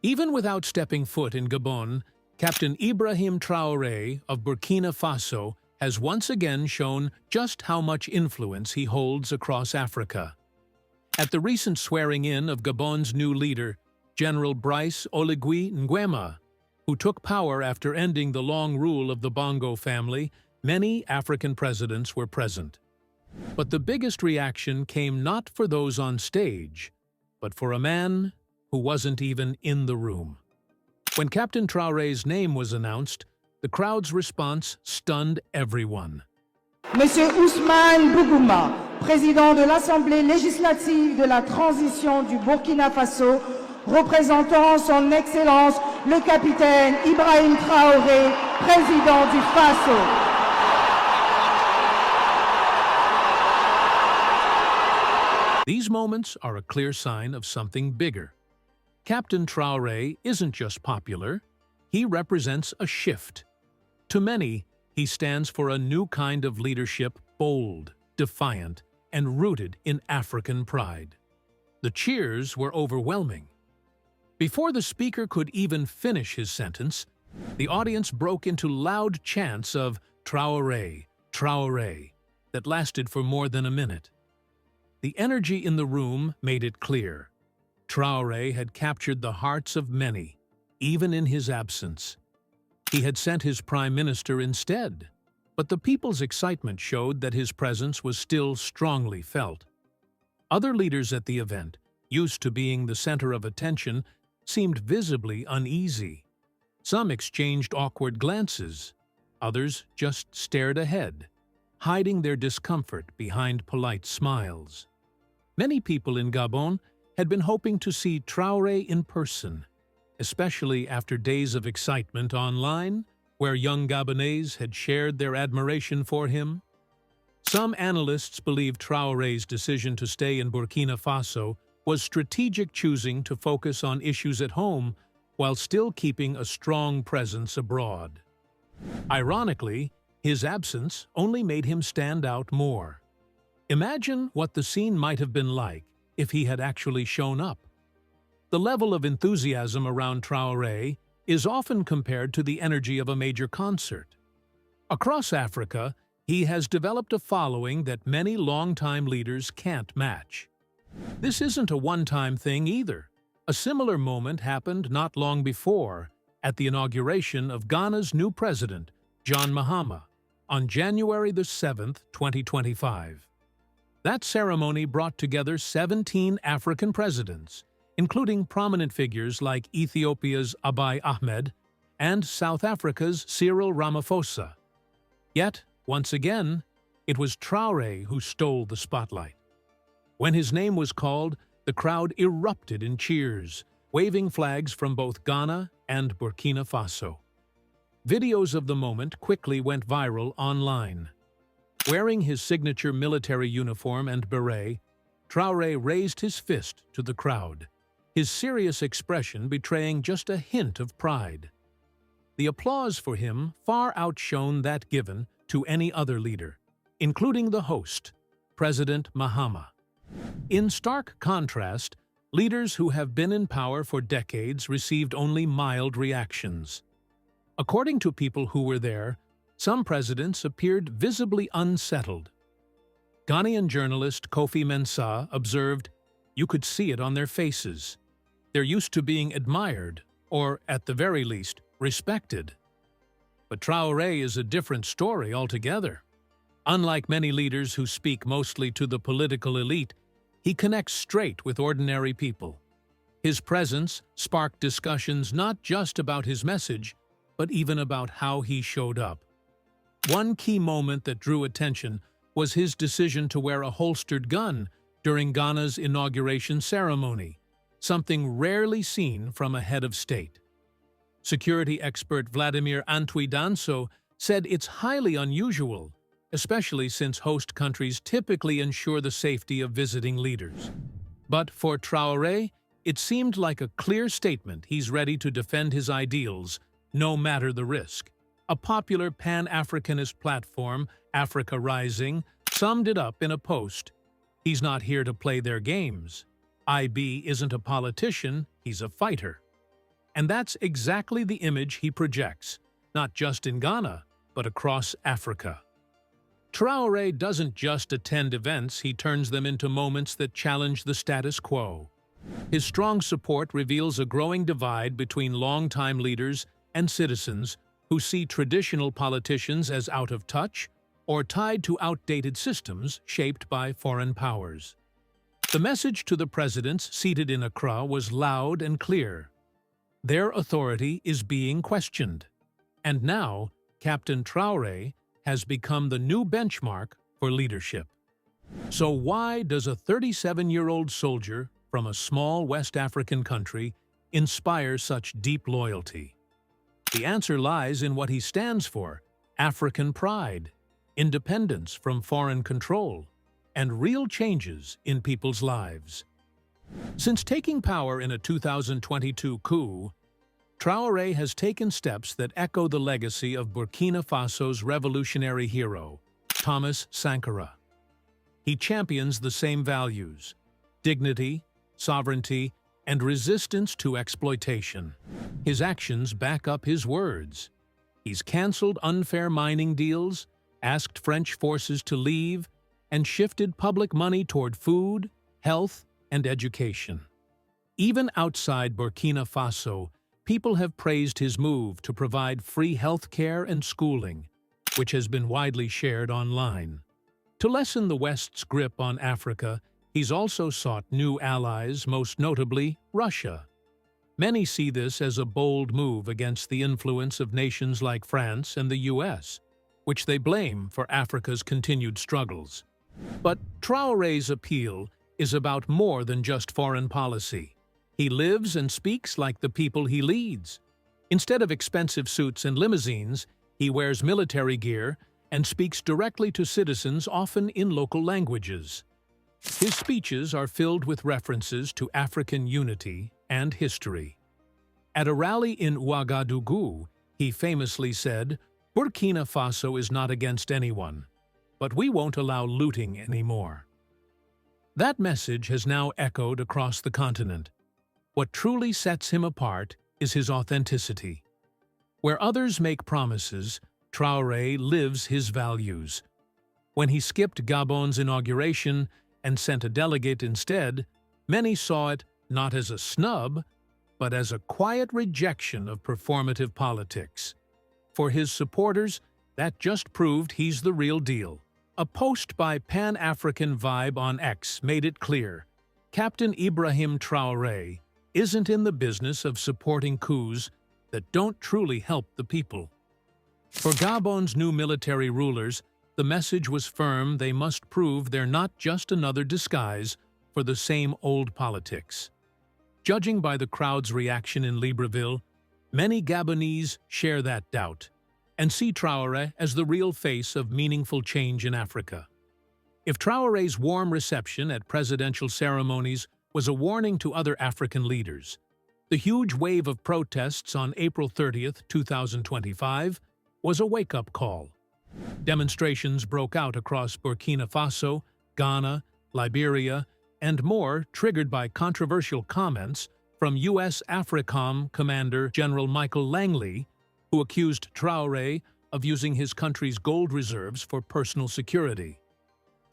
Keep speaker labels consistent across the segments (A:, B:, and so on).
A: Even without stepping foot in Gabon, Captain Ibrahim Traoré of Burkina Faso has once again shown just how much influence he holds across Africa. At the recent swearing-in of Gabon's new leader, General Brice Oligui Nguema, who took power after ending the long rule of the Bongo family, many African presidents were present. But the biggest reaction came not for those on stage, but for a man who wasn't even in the room. When Captain Traoré's name was announced, the crowd's response stunned everyone.
B: Monsieur Ousmane Bougouma, président de l'Assemblée législative de la transition du Burkina Faso, représentant son Excellence le capitaine Ibrahim Traoré, président du Faso.
A: These moments are a clear sign of something bigger. Captain Traoré isn't just popular, he represents a shift. To many, he stands for a new kind of leadership, bold, defiant, and rooted in African pride. The cheers were overwhelming. Before the speaker could even finish his sentence, the audience broke into loud chants of Traoré, Traoré, that lasted for more than a minute. The energy in the room made it clear. Traoré had captured the hearts of many, even in his absence. He had sent his prime minister instead, but the people's excitement showed that his presence was still strongly felt. Other leaders at the event, used to being the center of attention, seemed visibly uneasy. Some exchanged awkward glances, others just stared ahead, hiding their discomfort behind polite smiles. Many people in Gabon had been hoping to see Traoré in person, especially after days of excitement online, where young Gabonese had shared their admiration for him. Some analysts believe Traoré's decision to stay in Burkina Faso was strategic, choosing to focus on issues at home while still keeping a strong presence abroad. Ironically, his absence only made him stand out more. Imagine what the scene might have been like if he had actually shown up. The level of enthusiasm around Traoré is often compared to the energy of a major concert. Across Africa, he has developed a following that many longtime leaders can't match. This isn't a one-time thing either. A similar moment happened not long before, at the inauguration of Ghana's new president, John Mahama, on January the 7th, 2025. That ceremony brought together 17 African presidents, including prominent figures like Ethiopia's Abiy Ahmed and South Africa's Cyril Ramaphosa. Yet, once again, it was Traoré who stole the spotlight. When his name was called, the crowd erupted in cheers, waving flags from both Ghana and Burkina Faso. Videos of the moment quickly went viral online. Wearing his signature military uniform and beret, Traoré raised his fist to the crowd, his serious expression betraying just a hint of pride. The applause for him far outshone that given to any other leader, including the host, President Mahama. In stark contrast, leaders who have been in power for decades received only mild reactions. According to people who were there, some presidents appeared visibly unsettled. Ghanaian journalist Kofi Mensah observed, "You could see it on their faces. They're used to being admired, or at the very least, respected." But Traoré is a different story altogether. Unlike many leaders who speak mostly to the political elite, he connects straight with ordinary people. His presence sparked discussions not just about his message, but even about how he showed up. One key moment that drew attention was his decision to wear a holstered gun during Ghana's inauguration ceremony, something rarely seen from a head of state. Security expert Vladimir Antwi-Danso said it's highly unusual, especially since host countries typically ensure the safety of visiting leaders. But for Traoré, it seemed like a clear statement he's ready to defend his ideals, no matter the risk. A popular Pan-Africanist platform, Africa Rising, summed it up in a post. "He's not here to play their games. IB isn't a politician, he's a fighter." And that's exactly the image he projects, not just in Ghana, but across Africa. Traoré doesn't just attend events, he turns them into moments that challenge the status quo. His strong support reveals a growing divide between longtime leaders and citizens who see traditional politicians as out of touch or tied to outdated systems shaped by foreign powers. The message to the presidents seated in Accra was loud and clear. Their authority is being questioned. And now, Captain Traoré has become the new benchmark for leadership. So why does a 37-year-old soldier from a small West African country inspire such deep loyalty? The answer lies in what he stands for: African pride, independence from foreign control, and real changes in people's lives. Since taking power in a 2022 coup, Traoré has taken steps that echo the legacy of Burkina Faso's revolutionary hero, Thomas Sankara. He champions the same values: dignity, sovereignty, and resistance to exploitation. His actions back up his words. He's cancelled unfair mining deals, asked French forces to leave, and shifted public money toward food, health, and education. Even outside Burkina Faso, people have praised his move to provide free health care and schooling, which has been widely shared online. To lessen the West's grip on Africa, he's also sought new allies, most notably Russia. Many see this as a bold move against the influence of nations like France and the US, which they blame for Africa's continued struggles. But Traoré's appeal is about more than just foreign policy. He lives and speaks like the people he leads. Instead of expensive suits and limousines, he wears military gear and speaks directly to citizens, often in local languages. His speeches are filled with references to African unity and history. At a rally in Ouagadougou, he famously said, "Burkina Faso is not against anyone, but we won't allow looting anymore." That message has now echoed across the continent. What truly sets him apart is his authenticity. Where others make promises, Traoré lives his values. When he skipped Gabon's inauguration and sent a delegate instead, many saw it not as a snub, but as a quiet rejection of performative politics. For his supporters, that just proved he's the real deal. A post by Pan-African Vibe on X made it clear: Captain Ibrahim Traoré isn't in the business of supporting coups that don't truly help the people. For Gabon's new military rulers, the message was firm: they must prove they're not just another disguise for the same old politics. Judging by the crowd's reaction in Libreville, many Gabonese share that doubt and see Traoré as the real face of meaningful change in Africa. If Traoré's warm reception at presidential ceremonies was a warning to other African leaders, the huge wave of protests on April 30, 2025, was a wake-up call. Demonstrations broke out across Burkina Faso, Ghana, Liberia, and more, triggered by controversial comments from U.S. AFRICOM Commander General Michael Langley, who accused Traoré of using his country's gold reserves for personal security.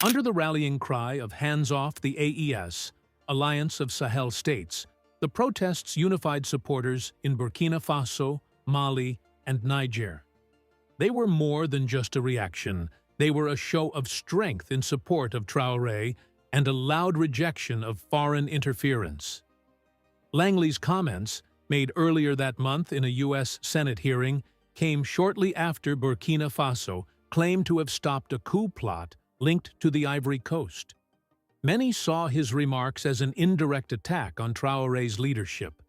A: Under the rallying cry of "Hands off the AES," Alliance of Sahel States, the protests unified supporters in Burkina Faso, Mali, and Niger. They were more than just a reaction. They were a show of strength in support of Traoré and a loud rejection of foreign interference. Langley's comments, made earlier that month in a U.S. Senate hearing, came shortly after Burkina Faso claimed to have stopped a coup plot linked to the Ivory Coast. Many saw his remarks as an indirect attack on Traoré's leadership.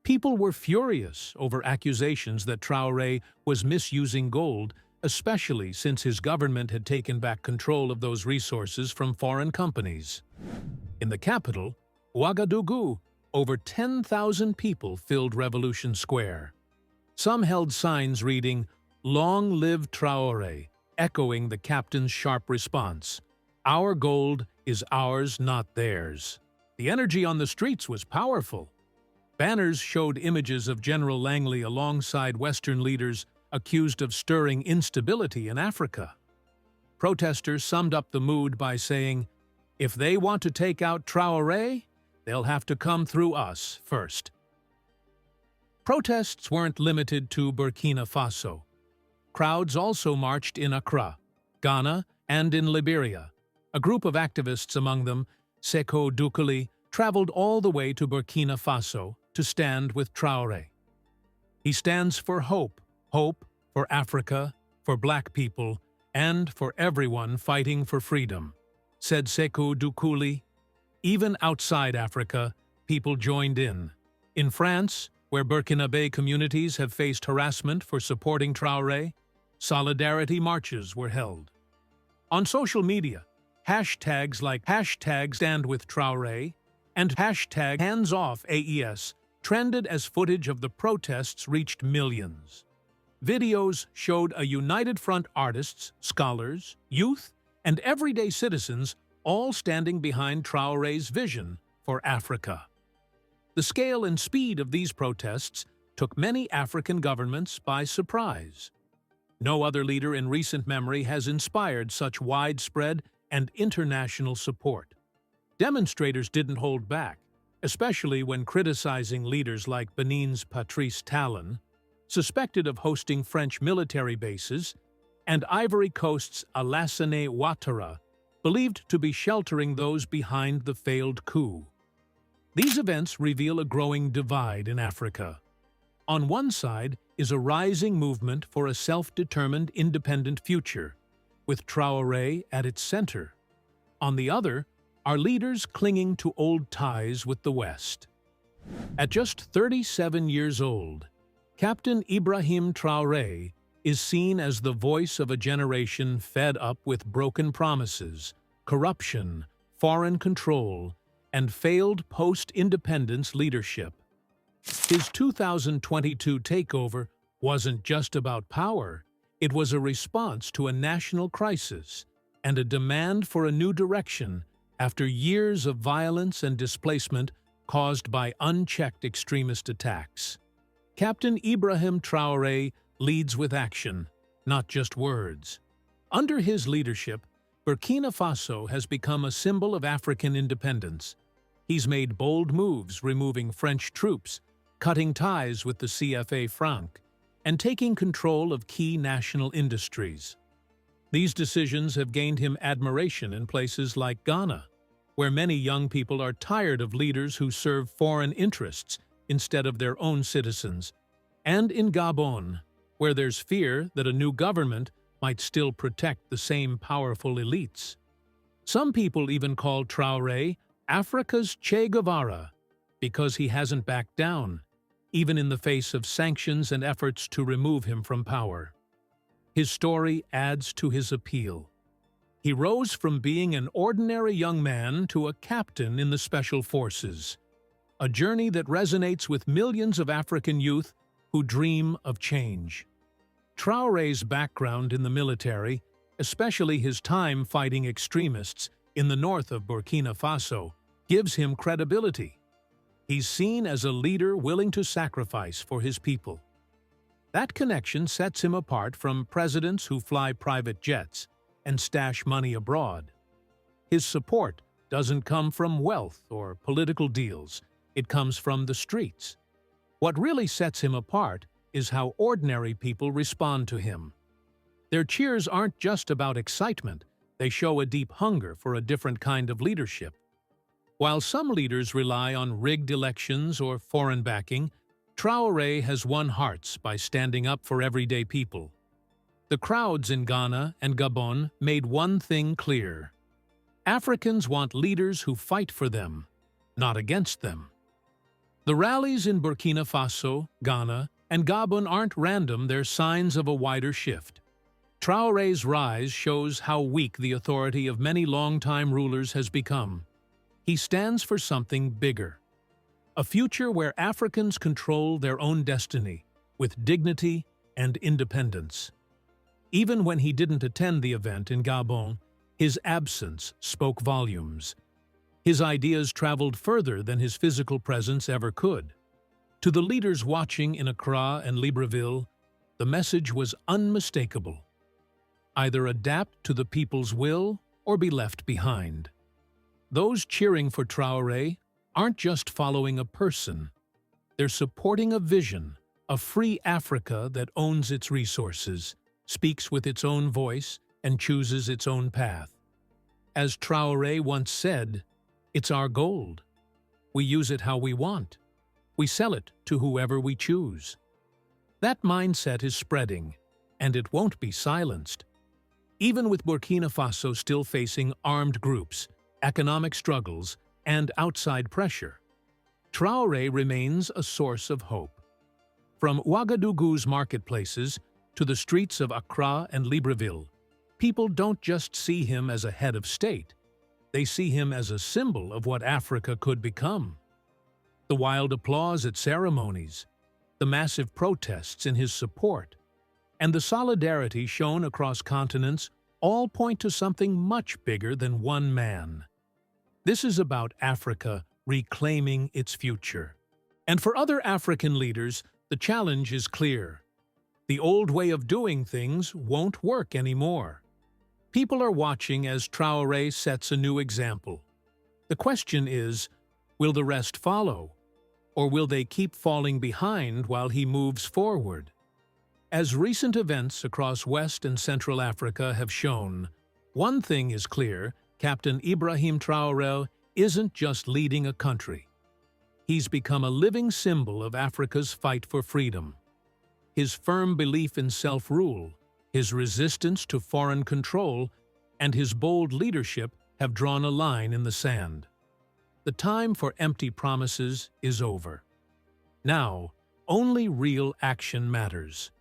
A: People were furious over accusations that Traoré was misusing gold, especially since his government had taken back control of those resources from foreign companies. In the capital, Ouagadougou, over 10,000 people filled Revolution Square. Some held signs reading, "Long live Traoré," echoing the captain's sharp response, "Our gold is ours, not theirs." The energy on the streets was powerful. Banners showed images of General Langley alongside Western leaders accused of stirring instability in Africa. Protesters summed up the mood by saying, "If they want to take out Traoré, they'll have to come through us first." Protests weren't limited to Burkina Faso. Crowds also marched in Accra, Ghana, and in Liberia. A group of activists, among them Sékou Doukoulé, traveled all the way to Burkina Faso to stand with Traoré. He stands for hope for Africa, for black people, and for everyone fighting for freedom, said Sékou Doukoulé. Even outside Africa, people joined in. In France, where Burkinabe communities have faced harassment for supporting Traoré, solidarity marches were held. On social media, hashtags like #StandWithTraoré and #HandsOffAES trended as footage of the protests reached millions. Videos showed a united front artists, scholars, youth, and everyday citizens all standing behind Traoré's vision for Africa. The scale and speed of these protests took many African governments by surprise. No other leader in recent memory has inspired such widespread and international support. Demonstrators didn't hold back, especially when criticizing leaders like Benin's Patrice Talon, suspected of hosting French military bases, and Ivory Coast's Alassane Ouattara, believed to be sheltering those behind the failed coup. These events reveal a growing divide in Africa. On one side is a rising movement for a self-determined independent future, with Traoré at its center. On the other are leaders clinging to old ties with the West. At just 37 years old, Captain Ibrahim Traoré is seen as the voice of a generation fed up with broken promises, corruption, foreign control, and failed post-independence leadership. His 2022 takeover wasn't just about power, it was a response to a national crisis and a demand for a new direction after years of violence and displacement caused by unchecked extremist attacks. Captain Ibrahim Traoré leads with action, not just words. Under his leadership, Burkina Faso has become a symbol of African independence. He's made bold moves removing French troops, cutting ties with the CFA franc, and taking control of key national industries. These decisions have gained him admiration in places like Ghana, where many young people are tired of leaders who serve foreign interests instead of their own citizens, and in Gabon, where there's fear that a new government might still protect the same powerful elites. Some people even call Traoré Africa's Che Guevara because he hasn't backed down, even in the face of sanctions and efforts to remove him from power. His story adds to his appeal. He rose from being an ordinary young man to a captain in the Special Forces, a journey that resonates with millions of African youth who dream of change. Traoré's background in the military, especially his time fighting extremists in the north of Burkina Faso, gives him credibility. He's seen as a leader willing to sacrifice for his people. That connection sets him apart from presidents who fly private jets and stash money abroad. His support doesn't come from wealth or political deals, it comes from the streets. What really sets him apart is how ordinary people respond to him. Their cheers aren't just about excitement, they show a deep hunger for a different kind of leadership. While some leaders rely on rigged elections or foreign backing, Traoré has won hearts by standing up for everyday people. The crowds in Ghana and Gabon made one thing clear. Africans want leaders who fight for them, not against them. The rallies in Burkina Faso, Ghana, and Gabon aren't random, they're signs of a wider shift. Traoré's rise shows how weak the authority of many longtime rulers has become. He stands for something bigger. A future where Africans control their own destiny, with dignity and independence. Even when he didn't attend the event in Gabon, his absence spoke volumes. His ideas traveled further than his physical presence ever could. To the leaders watching in Accra and Libreville, the message was unmistakable. Either adapt to the people's will or be left behind. Those cheering for Traoré aren't just following a person. They're supporting a vision, a free Africa that owns its resources, speaks with its own voice, and chooses its own path. As Traoré once said, "It's our gold. We use it how we want. We sell it to whoever we choose." That mindset is spreading, and it won't be silenced. Even with Burkina Faso still facing armed groups, economic struggles, and outside pressure, Traoré remains a source of hope. From Ouagadougou's marketplaces to the streets of Accra and Libreville, people don't just see him as a head of state. They see him as a symbol of what Africa could become. The wild applause at ceremonies, the massive protests in his support, and the solidarity shown across continents all point to something much bigger than one man. This is about Africa reclaiming its future. And for other African leaders, the challenge is clear. The old way of doing things won't work anymore. People are watching as Traoré sets a new example. The question is, will the rest follow? Or will they keep falling behind while he moves forward? As recent events across West and Central Africa have shown, one thing is clear: Captain Ibrahim Traoré isn't just leading a country. He's become a living symbol of Africa's fight for freedom. His firm belief in self-rule, his resistance to foreign control, and his bold leadership have drawn a line in the sand. The time for empty promises is over. Now, only real action matters.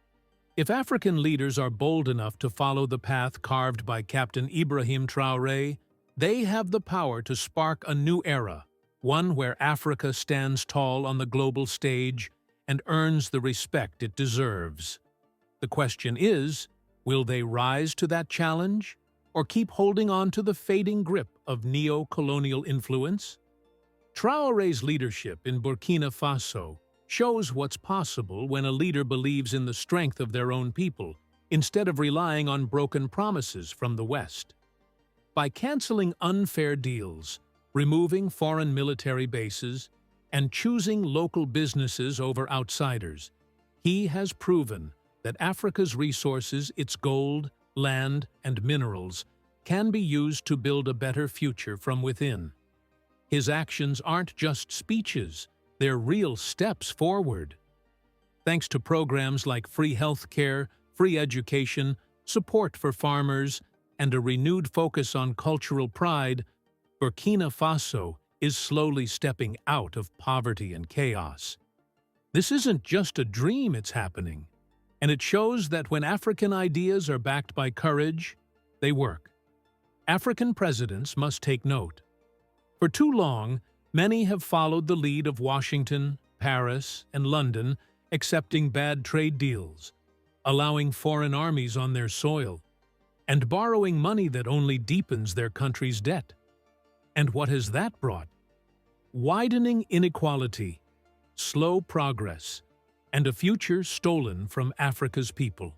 A: If African leaders are bold enough to follow the path carved by Captain Ibrahim Traoré, they have the power to spark a new era, one where Africa stands tall on the global stage and earns the respect it deserves. The question is, will they rise to that challenge, or keep holding on to the fading grip of neo-colonial influence? Traoré's leadership in Burkina Faso shows what's possible when a leader believes in the strength of their own people, instead of relying on broken promises from the West. By canceling unfair deals, removing foreign military bases, and choosing local businesses over outsiders, he has proven that Africa's resources, its gold, land, and minerals, can be used to build a better future from within. His actions aren't just speeches, they're real steps forward. Thanks to programs like free healthcare, free education, support for farmers, and a renewed focus on cultural pride, Burkina Faso is slowly stepping out of poverty and chaos. This isn't just a dream, it's happening. And it shows that when African ideas are backed by courage, they work. African presidents must take note. For too long, many have followed the lead of Washington, Paris, and London, accepting bad trade deals, allowing foreign armies on their soil, and borrowing money that only deepens their country's debt. And what has that brought? Widening inequality, slow progress, and a future stolen from Africa's people.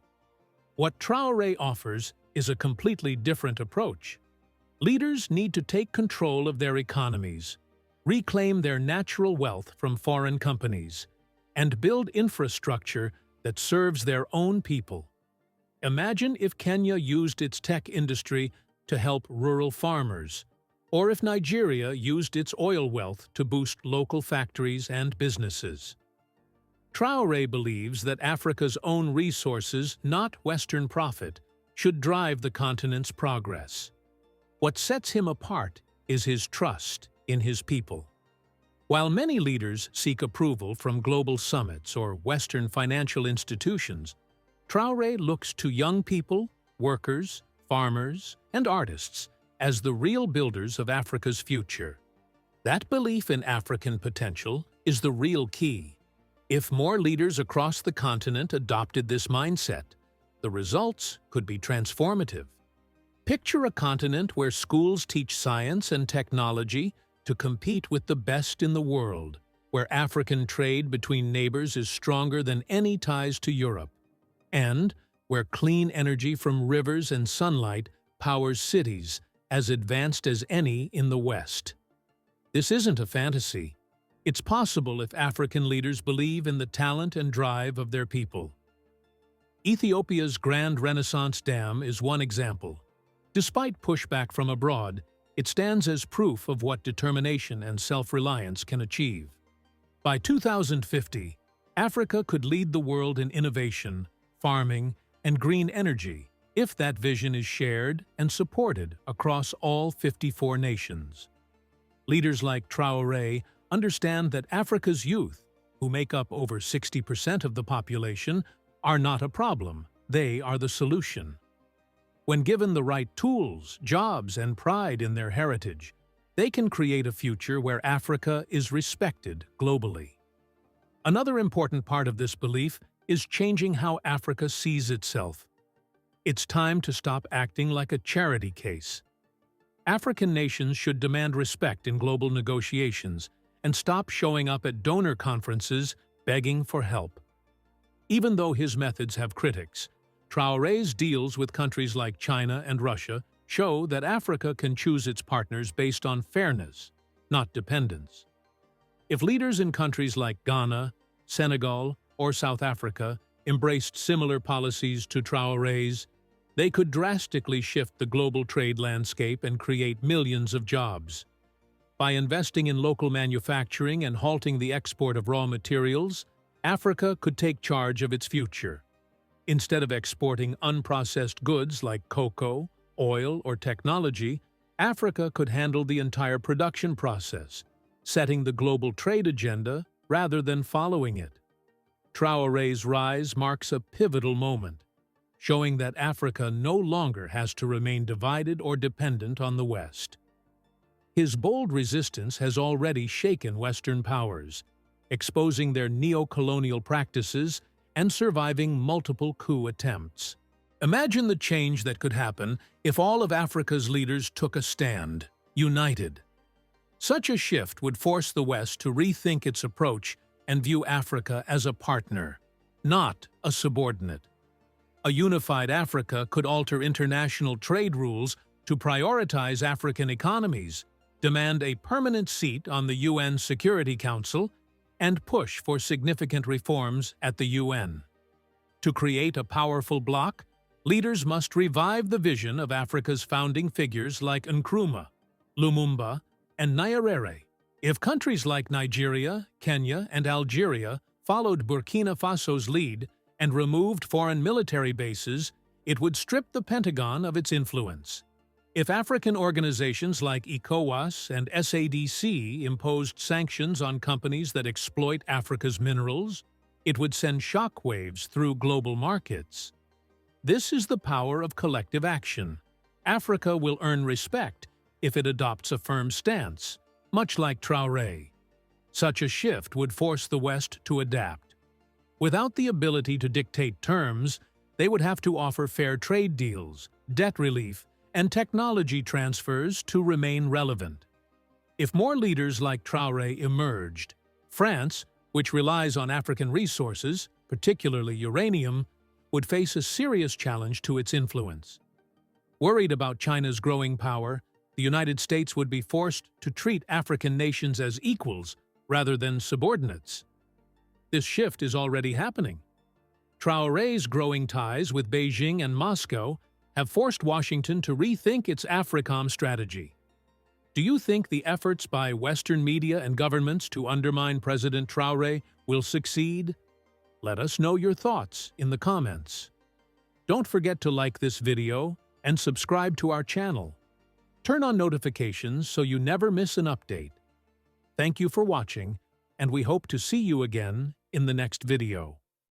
A: What Traoré offers is a completely different approach. Leaders need to take control of their economies, reclaim their natural wealth from foreign companies, and build infrastructure that serves their own people. Imagine if Kenya used its tech industry to help rural farmers, or if Nigeria used its oil wealth to boost local factories and businesses. Traoré believes that Africa's own resources, not Western profit, should drive the continent's progress. What sets him apart is his trust in his people. While many leaders seek approval from global summits or Western financial institutions, Traoré looks to young people, workers, farmers, and artists as the real builders of Africa's future. That belief in African potential is the real key. If more leaders across the continent adopted this mindset, the results could be transformative. Picture a continent where schools teach science and technology to compete with the best in the world, where African trade between neighbors is stronger than any ties to Europe, and where clean energy from rivers and sunlight powers cities as advanced as any in the West. This isn't a fantasy. It's possible if African leaders believe in the talent and drive of their people. Ethiopia's Grand Renaissance Dam is one example. Despite pushback from abroad, it stands as proof of what determination and self-reliance can achieve. By 2050, Africa could lead the world in innovation, farming, and green energy if that vision is shared and supported across all 54 nations. Leaders like Traoré understand that Africa's youth, who make up over 60% of the population, are not a problem, they are the solution. When given the right tools, jobs, and pride in their heritage, they can create a future where Africa is respected globally. Another important part of this belief is changing how Africa sees itself. It's time to stop acting like a charity case. African nations should demand respect in global negotiations and stop showing up at donor conferences begging for help. Even though his methods have critics, Traoré's deals with countries like China and Russia show that Africa can choose its partners based on fairness, not dependence. If leaders in countries like Ghana, Senegal, or South Africa embraced similar policies to Traoré's, they could drastically shift the global trade landscape and create millions of jobs. By investing in local manufacturing and halting the export of raw materials, Africa could take charge of its future. Instead of exporting unprocessed goods like cocoa, oil, or technology, Africa could handle the entire production process, setting the global trade agenda rather than following it. Traoré's rise marks a pivotal moment, showing that Africa no longer has to remain divided or dependent on the West. His bold resistance has already shaken Western powers, exposing their neo-colonial practices and surviving multiple coup attempts. Imagine the change that could happen if all of Africa's leaders took a stand, united. Such a shift would force the West to rethink its approach and view Africa as a partner, not a subordinate. A unified Africa could alter international trade rules to prioritize African economies, demand a permanent seat on the UN Security Council, and push for significant reforms at the UN. To create a powerful bloc, leaders must revive the vision of Africa's founding figures like Nkrumah, Lumumba, and Nyerere. If countries like Nigeria, Kenya, and Algeria followed Burkina Faso's lead and removed foreign military bases, it would strip the Pentagon of its influence. If African organizations like ECOWAS and SADC imposed sanctions on companies that exploit Africa's minerals, it would send shockwaves through global markets. This is the power of collective action. Africa will earn respect if it adopts a firm stance, much like Traoré. Such a shift would force the West to adapt. Without the ability to dictate terms, they would have to offer fair trade deals, debt relief, and technology transfers to remain relevant. If more leaders like Traoré emerged, France, which relies on African resources, particularly uranium, would face a serious challenge to its influence. Worried about China's growing power, the United States would be forced to treat African nations as equals rather than subordinates. This shift is already happening. Traoré's growing ties with Beijing and Moscow have forced Washington to rethink its AFRICOM strategy. Do you think the efforts by Western media and governments to undermine President Traoré will succeed? Let us know your thoughts in the comments. Don't forget to like this video and subscribe to our channel. Turn on notifications so you never miss an update. Thank you for watching, and we hope to see you again in the next video.